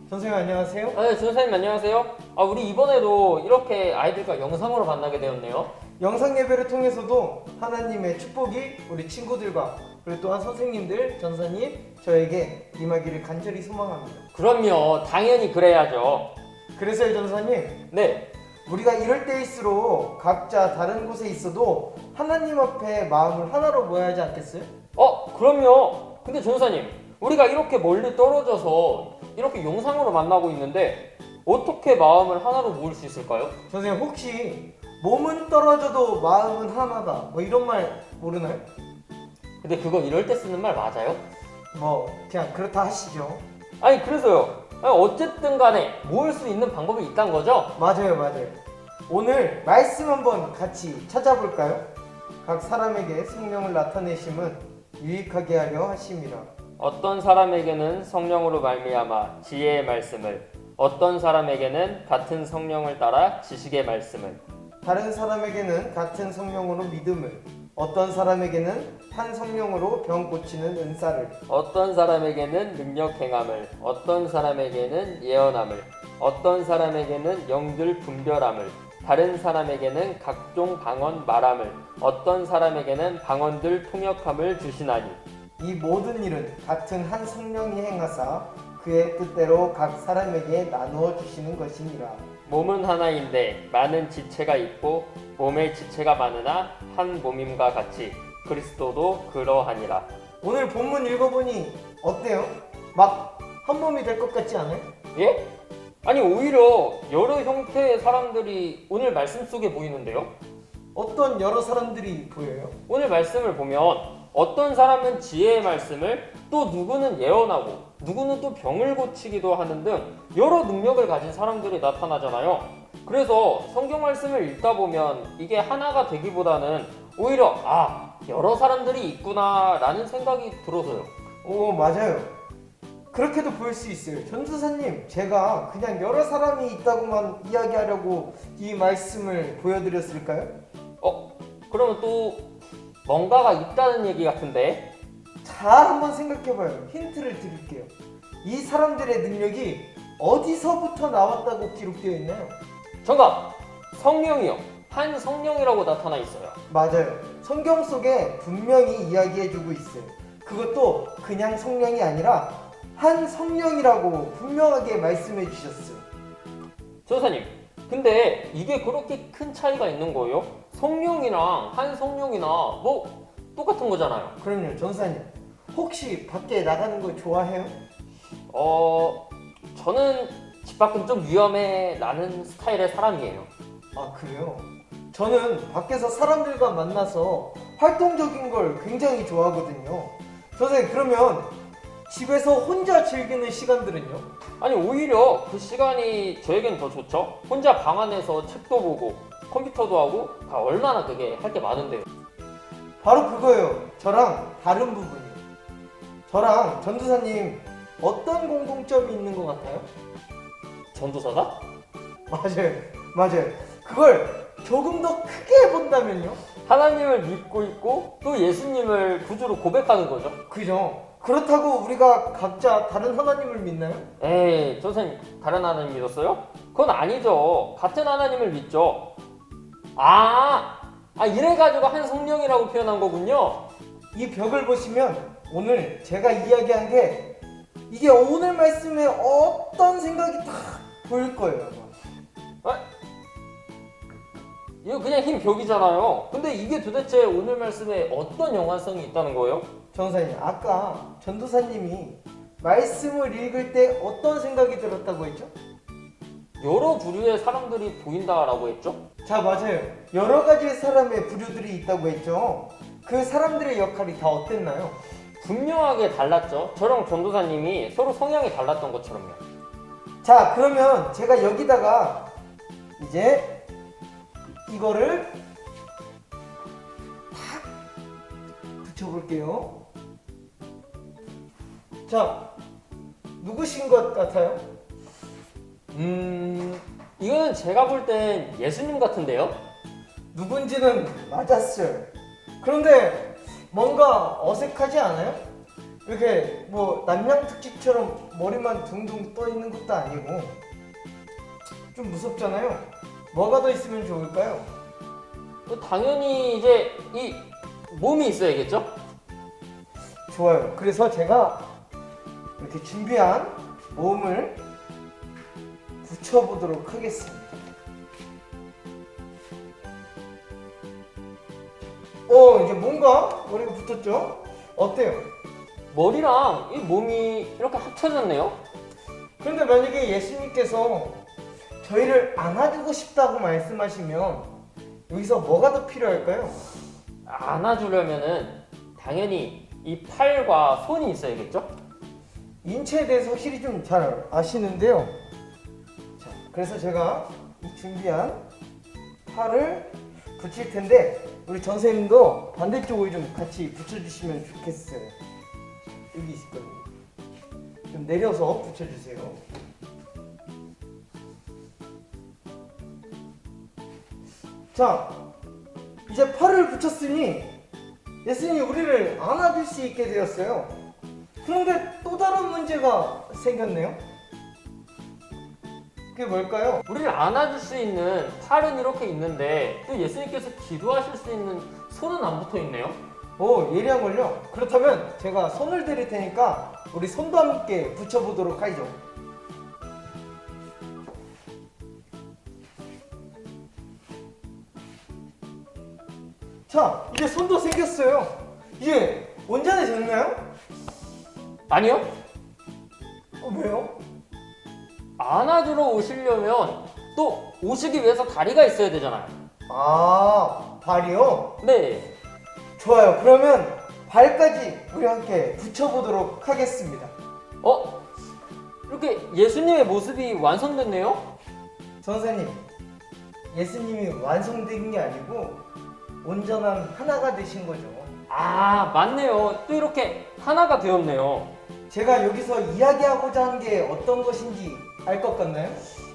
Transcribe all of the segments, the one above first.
선생님 안녕하세요. 네, 전사님 안녕하세요. 우리 이번에도 이렇게 아이들과 영상으로 만나게 되었네요. 영상 예배를 통해서도 하나님의 축복이 우리 친구들과 그리고 또한 선생님들, 전사님 저에게 임하기를 간절히 소망합니다. 그럼요, 당연히 그래야죠. 그래서요 전사님, 네, 우리가 이럴 때일수록 각자 다른 곳에 있어도 하나님 앞에 마음을 하나로 모아야 하지 않겠어요? 그럼요. 근데 전사님, 우리가 이렇게 멀리 떨어져서 이렇게 영상으로 만나고 있는데 어떻게 마음을 하나로 모을 수 있을까요? 선생님 혹시 몸은 떨어져도 마음은 하나다 뭐 이런 말 모르나요? 근데 그거 이럴 때 쓰는 말 맞아요? 뭐 그냥 그렇다 하시죠. 그래서요. 어쨌든 간에 모을 수 있는 방법이 있다는 거죠? 맞아요. 오늘 말씀 한번 같이 찾아볼까요? 각 사람에게 성령을 나타내심은 유익하게 하려 하심이라. 어떤 사람에게는 성령으로 말미암아 지혜의 말씀을, 어떤 사람에게는 같은 성령을 따라 지식의 말씀을, 다른 사람에게는 같은 성령으로 믿음을, 어떤 사람에게는 한 성령으로 병 고치는 은사를, 어떤 사람에게는 능력 행함을, 어떤 사람에게는 예언함을, 어떤 사람에게는 영들 분별함을, 다른 사람에게는 각종 방언 말함을, 어떤 사람에게는 방언들 통역함을 주시나니. 이 모든 일은 같은 한 성령이 행하사 그의 뜻대로 각 사람에게 나누어 주시는 것이니라. 몸은 하나인데 많은 지체가 있고 몸의 지체가 많으나 한 몸임과 같이 그리스도도 그러하니라. 오늘 본문 읽어보니 어때요? 막 한 몸이 될 것 같지 않아요? 예? 오히려 여러 형태의 사람들이 오늘 말씀 속에 보이는데요? 어떤 여러 사람들이 보여요? 오늘 말씀을 보면 어떤 사람은 지혜의 말씀을, 또 누구는 예언하고 누구는 또 병을 고치기도 하는 등 여러 능력을 가진 사람들이 나타나잖아요. 그래서 성경 말씀을 읽다 보면 이게 하나가 되기보다는 오히려 여러 사람들이 있구나 라는 생각이 들어서요. 오, 맞아요. 그렇게도 볼 수 있어요. 전도사님, 제가 그냥 여러 사람이 있다고만 이야기하려고 이 말씀을 보여드렸을까요? 그러면 또 뭔가가 있다는 얘기 같은데? 잘 한번 생각해봐요. 힌트를 드릴게요. 이 사람들의 능력이 어디서부터 나왔다고 기록되어 있나요? 정답! 성령이요. 한 성령이라고 나타나 있어요. 맞아요. 성경 속에 분명히 이야기해주고 있어요. 그것도 그냥 성령이 아니라 한 성령이라고 분명하게 말씀해 주셨어요. 전사님, 근데 이게 그렇게 큰 차이가 있는 거예요? 성령이랑 한 성령이나 뭐 똑같은 거잖아요. 그럼요, 전사님. 혹시 밖에 나가는 거 좋아해요? 저는 집 밖은 좀 위험해 라는 스타일의 사람이에요. 아, 그래요? 저는 밖에서 사람들과 만나서 활동적인 걸 굉장히 좋아하거든요. 선생님, 그러면 집에서 혼자 즐기는 시간들은요? 오히려 그 시간이 저에겐 더 좋죠. 혼자 방 안에서 책도 보고 컴퓨터도 하고 얼마나 그게 할 게 많은데요. 바로 그거예요. 저랑 다른 부분이요. 저랑 전도사님 어떤 공통점이 있는 것 같아요? 전도사다? 맞아요. 그걸 조금 더 크게 본다면요? 하나님을 믿고 있고 또 예수님을 구주로 고백하는 거죠. 그죠? 그렇다고 우리가 각자 다른 하나님을 믿나요? 에이, 전사님 다른 하나님 믿었어요? 그건 아니죠. 같은 하나님을 믿죠. 이래가지고 한 성령이라고 표현한 거군요. 이 벽을 보시면 오늘 제가 이야기한 게 이게 오늘 말씀에 어떤 생각이 다 보일 거예요. 아마. 이거 그냥 흰 벽이잖아요. 근데 이게 도대체 오늘 말씀에 어떤 연관성이 있다는 거예요? 전사님, 아까 전도사님이 말씀을 읽을 때 어떤 생각이 들었다고 했죠? 여러 부류의 사람들이 보인다라고 했죠? 자, 맞아요. 여러 가지의 사람의 부류들이 있다고 했죠. 그 사람들의 역할이 다 어땠나요? 분명하게 달랐죠. 저랑 전도사님이 서로 성향이 달랐던 것처럼요. 자, 그러면 제가 여기다가 이제 이거를 탁 붙여볼게요. 자, 누구신 것 같아요? 이거는 제가 볼 땐 예수님 같은데요? 누군지는 맞았어요. 그런데 뭔가 어색하지 않아요? 이렇게 뭐 남양특집처럼 머리만 둥둥 떠 있는 것도 아니고 좀 무섭잖아요. 뭐가 더 있으면 좋을까요? 당연히 이제 이 몸이 있어야겠죠? 좋아요. 그래서 제가 이렇게 준비한 모음을 붙여보도록 하겠습니다. 이제 뭔가 머리가 붙었죠? 어때요? 머리랑 이 몸이 이렇게 합쳐졌네요. 그런데 만약에 예수님께서 저희를 안아주고 싶다고 말씀하시면 여기서 뭐가 더 필요할까요? 안아주려면은 당연히 이 팔과 손이 있어야겠죠? 인체에 대해서 확실히 좀 잘 아시는데요. 자, 그래서 제가 이 준비한 팔을 붙일 텐데 우리 전 선생님도 반대쪽을 좀 같이 붙여주시면 좋겠어요. 여기 있을 거예요. 좀 내려서 붙여주세요. 자, 이제 팔을 붙였으니 예수님이 우리를 안아줄 수 있게 되었어요. 그런데 또 다른 문제가 생겼네요. 그게 뭘까요? 우리를 안아줄 수 있는 팔은 이렇게 있는데 또 예수님께서 기도하실 수 있는 손은 안 붙어 있네요. 오, 예리한 걸요? 그렇다면 제가 손을 드릴 테니까 우리 손도 함께 붙여보도록 하죠. 자, 이제 손도 생겼어요. 이제 온전해졌나요? 아니요. 왜요? 안아주러 오시려면 또 오시기 위해서 다리가 있어야 되잖아요. 아, 발이요? 네. 좋아요. 그러면 발까지 우리 함께 붙여보도록 하겠습니다. 이렇게 예수님의 모습이 완성됐네요. 선생님, 예수님이 완성된 게 아니고 온전한 하나가 되신 거죠. 아, 맞네요. 또 이렇게 하나가 되었네요. 제가 여기서 이야기하고자 한 게 어떤 것인지 알 것 같나요?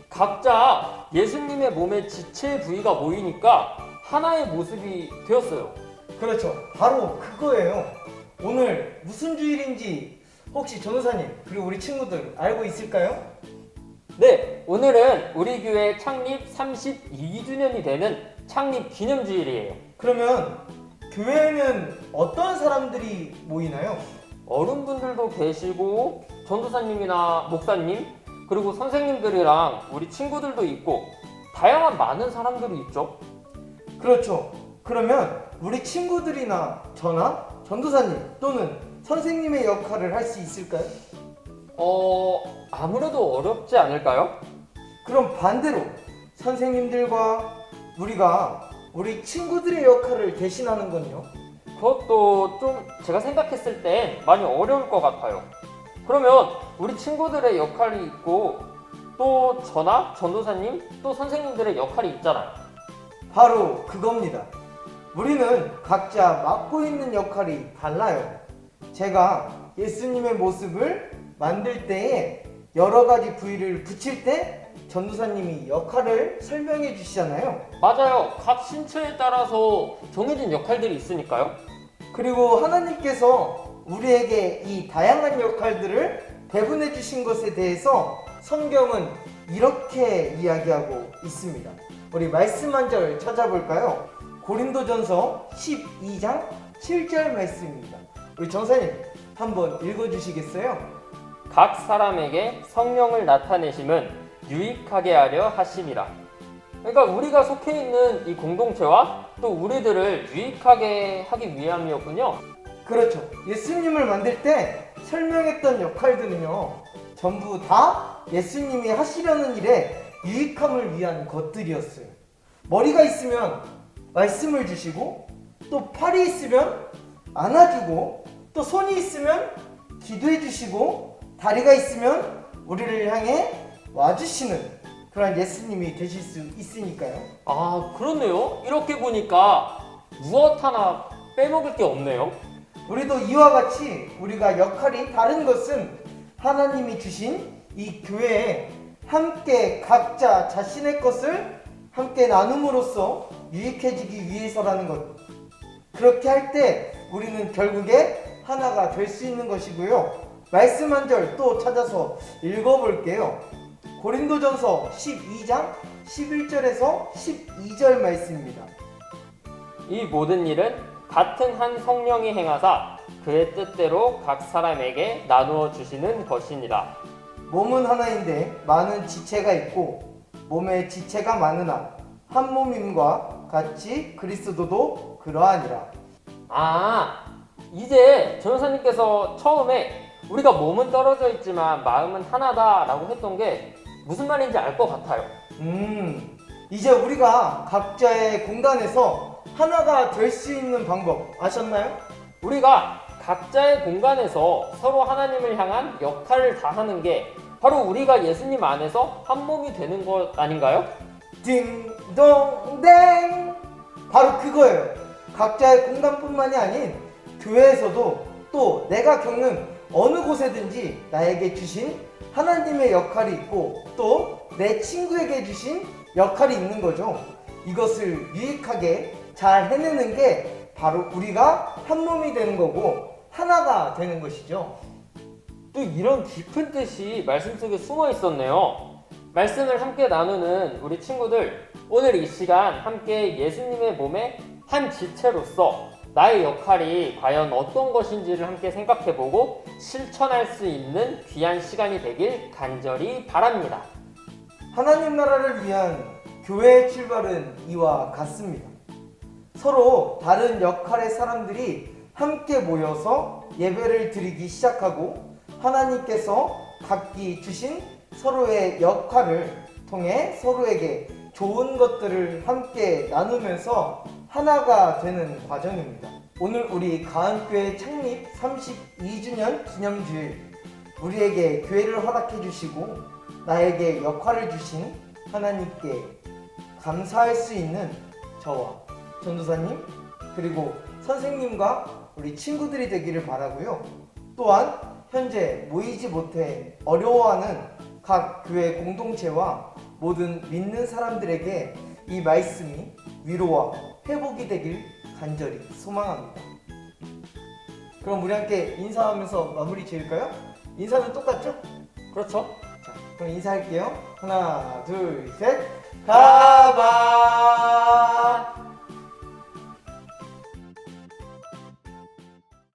각자 예수님의 몸의 지체 부위가 모이니까 하나의 모습이 되었어요. 그렇죠. 바로 그거예요. 오늘 무슨 주일인지 혹시 전우사님 그리고 우리 친구들 알고 있을까요? 네, 오늘은 우리 교회 창립 32주년이 되는 창립 기념주일이에요. 그러면 교회에는 어떤 사람들이 모이나요? 어른분들도 계시고 전도사님이나 목사님 그리고 선생님들이랑 우리 친구들도 있고 다양한 많은 사람들이 있죠. 그렇죠. 그러면 우리 친구들이나 저나 전도사님 또는 선생님의 역할을 할 수 있을까요? 아무래도 어렵지 않을까요? 그럼 반대로 선생님들과 우리가 우리 친구들의 역할을 대신하는 건요? 그것도 좀 제가 생각했을 땐 많이 어려울 것 같아요. 그러면 우리 친구들의 역할이 있고 또 저나 전도사님 또 선생님들의 역할이 있잖아요. 바로 그겁니다. 우리는 각자 맡고 있는 역할이 달라요. 제가 예수님의 모습을 만들 때에 여러 가지 부위를 붙일 때 전도사님이 역할을 설명해 주시잖아요. 맞아요. 각 신처에 따라서 정해진 역할들이 있으니까요. 그리고 하나님께서 우리에게 이 다양한 역할들을 배분해 주신 것에 대해서 성경은 이렇게 이야기하고 있습니다. 우리 말씀 한 절 찾아볼까요? 고린도전서 12장 7절 말씀입니다. 우리 전사님 한번 읽어주시겠어요? 각 사람에게 성령을 나타내심은 유익하게 하려 하심이라. 그러니까 우리가 속해 있는 이 공동체와 또 우리들을 유익하게 하기 위함이었군요. 그렇죠. 예수님을 만들 때 설명했던 역할들은요, 전부 다 예수님이 하시려는 일에 유익함을 위한 것들이었어요. 머리가 있으면 말씀을 주시고, 또 팔이 있으면 안아주고, 또 손이 있으면 기도해 주시고, 다리가 있으면 우리를 향해 와주시는 그런 예수님이 되실 수 있으니까요. 아, 그렇네요. 이렇게 보니까 무엇 하나 빼먹을 게 없네요. 우리도 이와 같이 우리가 역할이 다른 것은 하나님이 주신 이 교회에 함께 각자 자신의 것을 함께 나눔으로써 유익해지기 위해서라는 것. 그렇게 할 때 우리는 결국에 하나가 될 수 있는 것이고요. 말씀 한 절 또 찾아서 읽어볼게요. 고린도전서 12장 11절에서 12절 말씀입니다. 이 모든 일은 같은 한 성령이 행하사 그의 뜻대로 각 사람에게 나누어 주시는 것이니라. 몸은 하나인데 많은 지체가 있고 몸에 지체가 많으나 한 몸임과 같이 그리스도도 그러하니라. 아, 이제 전도사님께서 처음에 우리가 몸은 떨어져 있지만 마음은 하나다라고 했던 게 무슨 말인지 알 것 같아요. 이제 우리가 각자의 공간에서 하나가 될 수 있는 방법 아셨나요? 우리가 각자의 공간에서 서로 하나님을 향한 역할을 다하는 게 바로 우리가 예수님 안에서 한 몸이 되는 것 아닌가요? 딩동댕! 바로 그거예요. 각자의 공간뿐만이 아닌 교회에서도 또 내가 겪는 어느 곳에든지 나에게 주신 하나님의 역할이 있고 또 내 친구에게 주신 역할이 있는 거죠. 이것을 유익하게 잘 해내는 게 바로 우리가 한 몸이 되는 거고 하나가 되는 것이죠. 또 이런 깊은 뜻이 말씀 속에 숨어 있었네요. 말씀을 함께 나누는 우리 친구들, 오늘 이 시간 함께 예수님의 몸의 한 지체로서 나의 역할이 과연 어떤 것인지를 함께 생각해보고 실천할 수 있는 귀한 시간이 되길 간절히 바랍니다. 하나님 나라를 위한 교회의 출발은 이와 같습니다. 서로 다른 역할의 사람들이 함께 모여서 예배를 드리기 시작하고 하나님께서 각기 주신 서로의 역할을 통해 서로에게 좋은 것들을 함께 나누면서 하나가 되는 과정입니다. 오늘 우리 가은교회 창립 32주년 기념주일, 우리에게 교회를 허락해 주시고 나에게 역할을 주신 하나님께 감사할 수 있는 저와 전도사님 그리고 선생님과 우리 친구들이 되기를 바라고요. 또한 현재 모이지 못해 어려워하는 각 교회 공동체와 모든 믿는 사람들에게 이 말씀이 위로와 회복이 되길 간절히 소망합니다. 그럼 우리 함께 인사하면서 마무리 지을까요? 인사는 똑같죠? 그렇죠? 자, 그럼 인사할게요. 하나, 둘, 셋. 가바!